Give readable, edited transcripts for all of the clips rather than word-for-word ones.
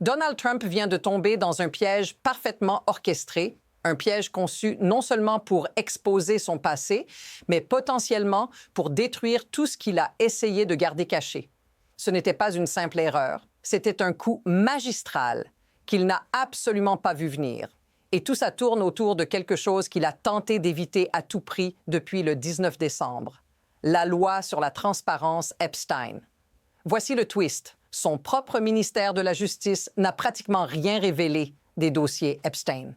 Donald Trump vient de tomber dans un piège parfaitement orchestré, un piège conçu non seulement pour exposer son passé, mais potentiellement pour détruire tout ce qu'il a essayé de garder caché. Ce n'était pas une simple erreur, c'était un coup magistral qu'il n'a absolument pas vu venir. Et tout ça tourne autour de quelque chose qu'il a tenté d'éviter à tout prix depuis le 19 décembre. La loi sur la transparence Epstein. Voici le twist. Son propre ministère de la Justice n'a pratiquement rien révélé des dossiers Epstein.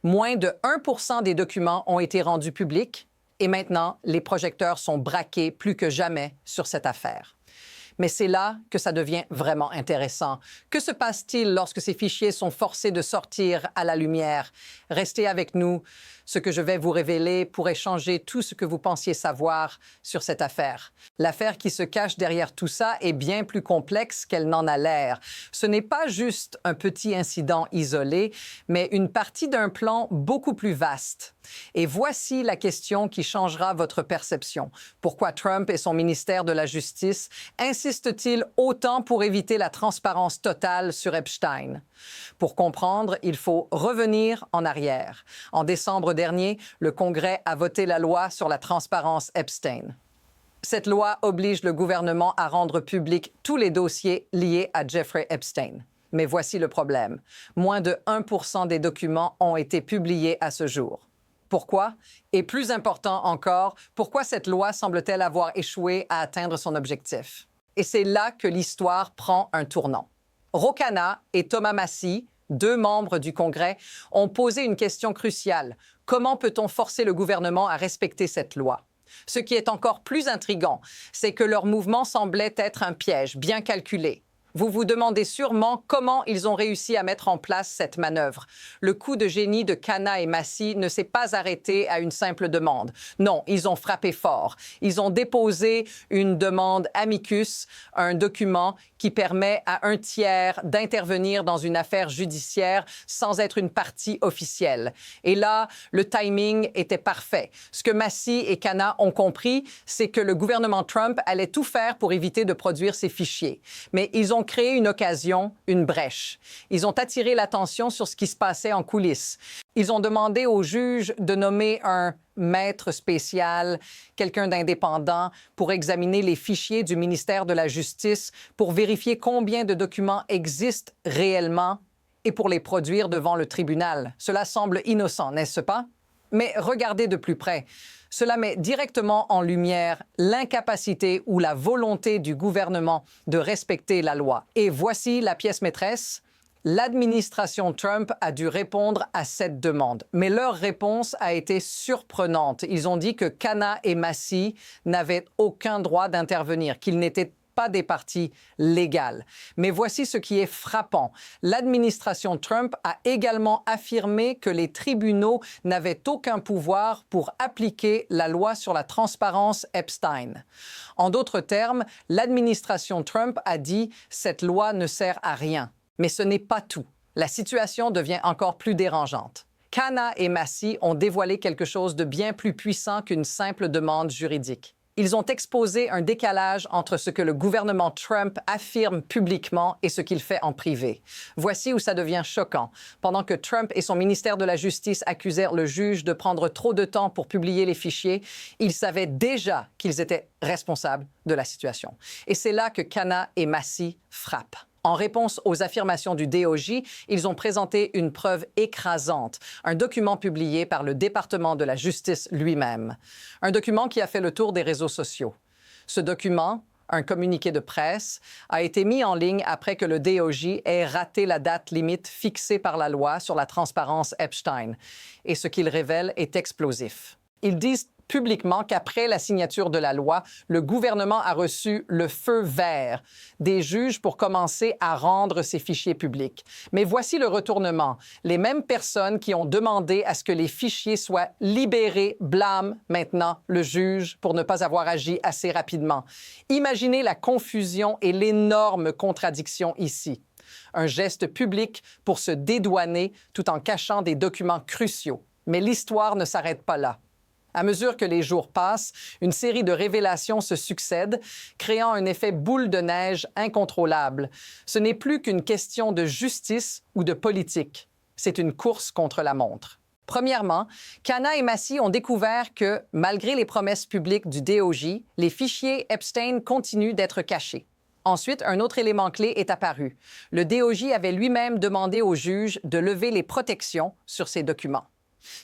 Moins de 1% des documents ont été rendus publics et maintenant, les projecteurs sont braqués plus que jamais sur cette affaire. Mais c'est là que ça devient vraiment intéressant. Que se passe-t-il lorsque ces fichiers sont forcés de sortir à la lumière? Restez avec nous. Ce que je vais vous révéler pourrait changer tout ce que vous pensiez savoir sur cette affaire. L'affaire qui se cache derrière tout ça est bien plus complexe qu'elle n'en a l'air. Ce n'est pas juste un petit incident isolé, mais une partie d'un plan beaucoup plus vaste. Et voici la question qui changera votre perception. Pourquoi Trump et son ministère de la Justice insistent-ils autant pour éviter la transparence totale sur Epstein? Pour comprendre, il faut revenir en arrière. En décembre dernier, le Congrès a voté la loi sur la transparence Epstein. Cette loi oblige le gouvernement à rendre publics tous les dossiers liés à Jeffrey Epstein. Mais voici le problème. Moins de 1% des documents ont été publiés à ce jour. Pourquoi? Et plus important encore, pourquoi cette loi semble-t-elle avoir échoué à atteindre son objectif? Et c'est là que l'histoire prend un tournant. Ro Khanna et Thomas Massie, deux membres du Congrès, ont posé une question cruciale. Comment peut-on forcer le gouvernement à respecter cette loi? Ce qui est encore plus intriguant, c'est que leur mouvement semblait être un piège bien calculé. Vous vous demandez sûrement comment ils ont réussi à mettre en place cette manœuvre. Le coup de génie de Khanna et Massie ne s'est pas arrêté à une simple demande. Non, ils ont frappé fort. Ils ont déposé une demande amicus, un document qui permet à un tiers d'intervenir dans une affaire judiciaire sans être une partie officielle. Et là, le timing était parfait. Ce que Massie et Khanna ont compris, c'est que le gouvernement Trump allait tout faire pour éviter de produire ces fichiers. Mais ils ont créé une occasion, une brèche. Ils ont attiré l'attention sur ce qui se passait en coulisses. Ils ont demandé au juge de nommer un maître spécial, quelqu'un d'indépendant, pour examiner les fichiers du ministère de la Justice, pour vérifier combien de documents existent réellement et pour les produire devant le tribunal. Cela semble innocent, n'est-ce pas? Mais regardez de plus près. Cela met directement en lumière l'incapacité ou la volonté du gouvernement de respecter la loi. Et voici la pièce maîtresse. L'administration Trump a dû répondre à cette demande. Mais leur réponse a été surprenante. Ils ont dit que Khanna et Massie n'avaient aucun droit d'intervenir, qu'ils n'étaient pas des parties légales. Mais voici ce qui est frappant. L'administration Trump a également affirmé que les tribunaux n'avaient aucun pouvoir pour appliquer la loi sur la transparence Epstein. En d'autres termes, l'administration Trump a dit « cette loi ne sert à rien ». Mais ce n'est pas tout. La situation devient encore plus dérangeante. Khanna et Massie ont dévoilé quelque chose de bien plus puissant qu'une simple demande juridique. Ils ont exposé un décalage entre ce que le gouvernement Trump affirme publiquement et ce qu'il fait en privé. Voici où ça devient choquant. Pendant que Trump et son ministère de la Justice accusèrent le juge de prendre trop de temps pour publier les fichiers, ils savaient déjà qu'ils étaient responsables de la situation. Et c'est là que Khanna et Massie frappent. En réponse aux affirmations du DOJ, ils ont présenté une preuve écrasante, un document publié par le département de la Justice lui-même. Un document qui a fait le tour des réseaux sociaux. Ce document, un communiqué de presse, a été mis en ligne après que le DOJ ait raté la date limite fixée par la loi sur la transparence Epstein. Et ce qu'il révèle est explosif. Ils disent publiquement qu'après la signature de la loi, le gouvernement a reçu le feu vert des juges pour commencer à rendre ces fichiers publics. Mais voici le retournement. Les mêmes personnes qui ont demandé à ce que les fichiers soient libérés blâment maintenant le juge pour ne pas avoir agi assez rapidement. Imaginez la confusion et l'énorme contradiction ici. Un geste public pour se dédouaner tout en cachant des documents cruciaux. Mais l'histoire ne s'arrête pas là. À mesure que les jours passent, une série de révélations se succèdent, créant un effet boule de neige incontrôlable. Ce n'est plus qu'une question de justice ou de politique. C'est une course contre la montre. Premièrement, Cana et Massie ont découvert que, malgré les promesses publiques du DOJ, les fichiers Epstein continuent d'être cachés. Ensuite, un autre élément clé est apparu. Le DOJ avait lui-même demandé au juge de lever les protections sur ces documents.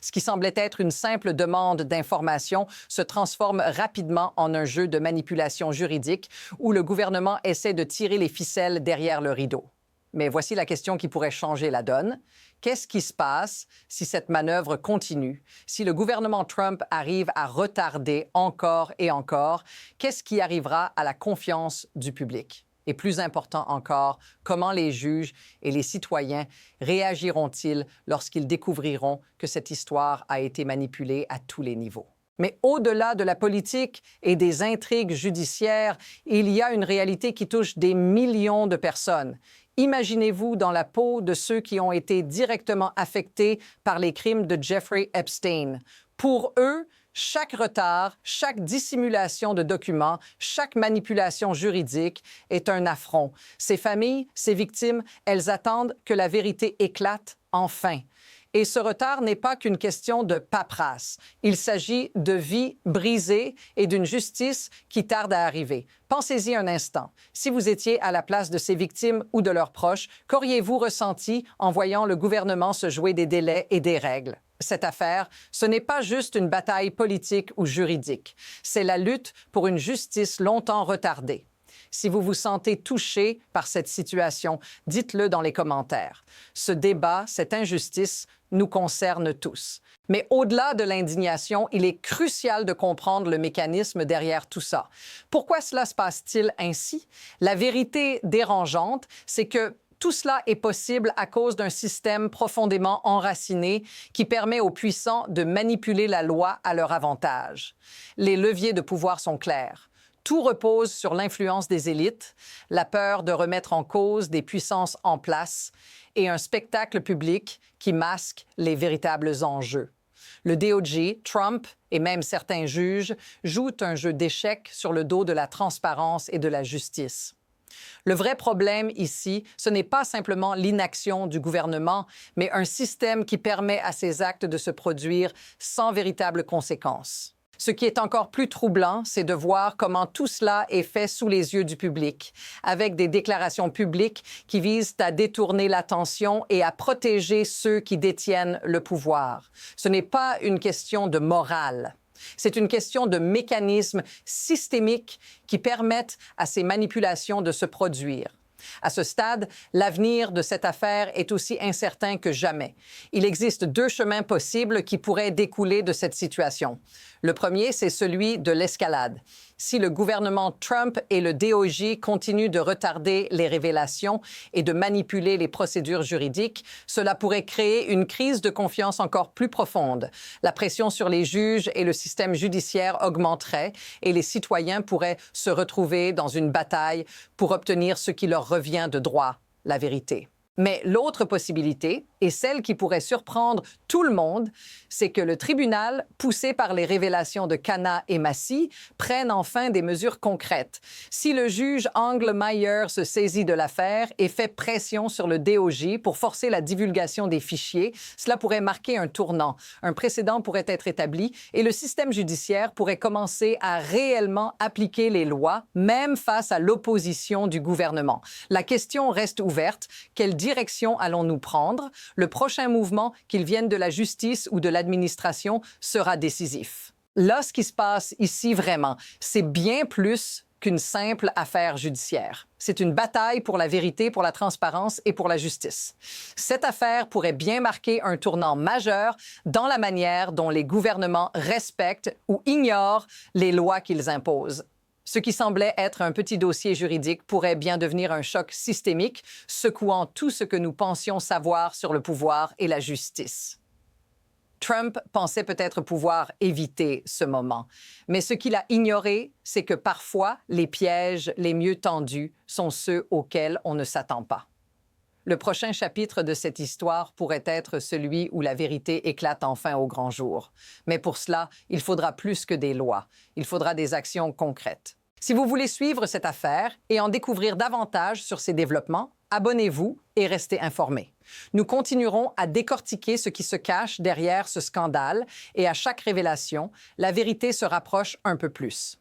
Ce qui semblait être une simple demande d'information se transforme rapidement en un jeu de manipulation juridique où le gouvernement essaie de tirer les ficelles derrière le rideau. Mais voici la question qui pourrait changer la donne. Qu'est-ce qui se passe si cette manœuvre continue? Si le gouvernement Trump arrive à retarder encore et encore, qu'est-ce qui arrivera à la confiance du public? Et plus important encore, comment les juges et les citoyens réagiront-ils lorsqu'ils découvriront que cette histoire a été manipulée à tous les niveaux? Mais au-delà de la politique et des intrigues judiciaires, il y a une réalité qui touche des millions de personnes. Imaginez-vous dans la peau de ceux qui ont été directement affectés par les crimes de Jeffrey Epstein. Pour eux, chaque retard, chaque dissimulation de documents, chaque manipulation juridique est un affront. Ces familles, ces victimes, elles attendent que la vérité éclate enfin. Et ce retard n'est pas qu'une question de paperasse. Il s'agit de vies brisées et d'une justice qui tarde à arriver. Pensez-y un instant. Si vous étiez à la place de ces victimes ou de leurs proches, qu'auriez-vous ressenti en voyant le gouvernement se jouer des délais et des règles? Cette affaire, ce n'est pas juste une bataille politique ou juridique. C'est la lutte pour une justice longtemps retardée. Si vous vous sentez touché par cette situation, dites-le dans les commentaires. Ce débat, cette injustice, nous concerne tous. Mais au-delà de l'indignation, il est crucial de comprendre le mécanisme derrière tout ça. Pourquoi cela se passe-t-il ainsi? La vérité dérangeante, c'est que tout cela est possible à cause d'un système profondément enraciné qui permet aux puissants de manipuler la loi à leur avantage. Les leviers de pouvoir sont clairs. Tout repose sur l'influence des élites, la peur de remettre en cause des puissances en place et un spectacle public qui masque les véritables enjeux. Le DOJ, Trump et même certains juges jouent un jeu d'échecs sur le dos de la transparence et de la justice. Le vrai problème ici, ce n'est pas simplement l'inaction du gouvernement, mais un système qui permet à ces actes de se produire sans véritables conséquences. Ce qui est encore plus troublant, c'est de voir comment tout cela est fait sous les yeux du public, avec des déclarations publiques qui visent à détourner l'attention et à protéger ceux qui détiennent le pouvoir. Ce n'est pas une question de morale. C'est une question de mécanismes systémiques qui permettent à ces manipulations de se produire. À ce stade, l'avenir de cette affaire est aussi incertain que jamais. Il existe deux chemins possibles qui pourraient découler de cette situation. Le premier, c'est celui de l'escalade. Si le gouvernement Trump et le DOJ continuent de retarder les révélations et de manipuler les procédures juridiques, cela pourrait créer une crise de confiance encore plus profonde. La pression sur les juges et le système judiciaire augmenterait et les citoyens pourraient se retrouver dans une bataille pour obtenir ce qui leur revient de droit, la vérité. Mais l'autre possibilité, et celle qui pourrait surprendre tout le monde, c'est que le tribunal, poussé par les révélations de Cana et Massie, prenne enfin des mesures concrètes. Si le juge Meyer se saisit de l'affaire et fait pression sur le DOJ pour forcer la divulgation des fichiers, cela pourrait marquer un tournant. Un précédent pourrait être établi et le système judiciaire pourrait commencer à réellement appliquer les lois, même face à l'opposition du gouvernement. La question reste ouverte. Quelle direction allons-nous prendre? Le prochain mouvement, qu'il vienne de la justice ou de l'administration, sera décisif. Là, ce qui se passe ici vraiment, c'est bien plus qu'une simple affaire judiciaire. C'est une bataille pour la vérité, pour la transparence et pour la justice. Cette affaire pourrait bien marquer un tournant majeur dans la manière dont les gouvernements respectent ou ignorent les lois qu'ils imposent. Ce qui semblait être un petit dossier juridique pourrait bien devenir un choc systémique, secouant tout ce que nous pensions savoir sur le pouvoir et la justice. Trump pensait peut-être pouvoir éviter ce moment, mais ce qu'il a ignoré, c'est que parfois, les pièges les mieux tendus sont ceux auxquels on ne s'attend pas. Le prochain chapitre de cette histoire pourrait être celui où la vérité éclate enfin au grand jour. Mais pour cela, il faudra plus que des lois. Il faudra des actions concrètes. Si vous voulez suivre cette affaire et en découvrir davantage sur ces développements, abonnez-vous et restez informés. Nous continuerons à décortiquer ce qui se cache derrière ce scandale et à chaque révélation, la vérité se rapproche un peu plus.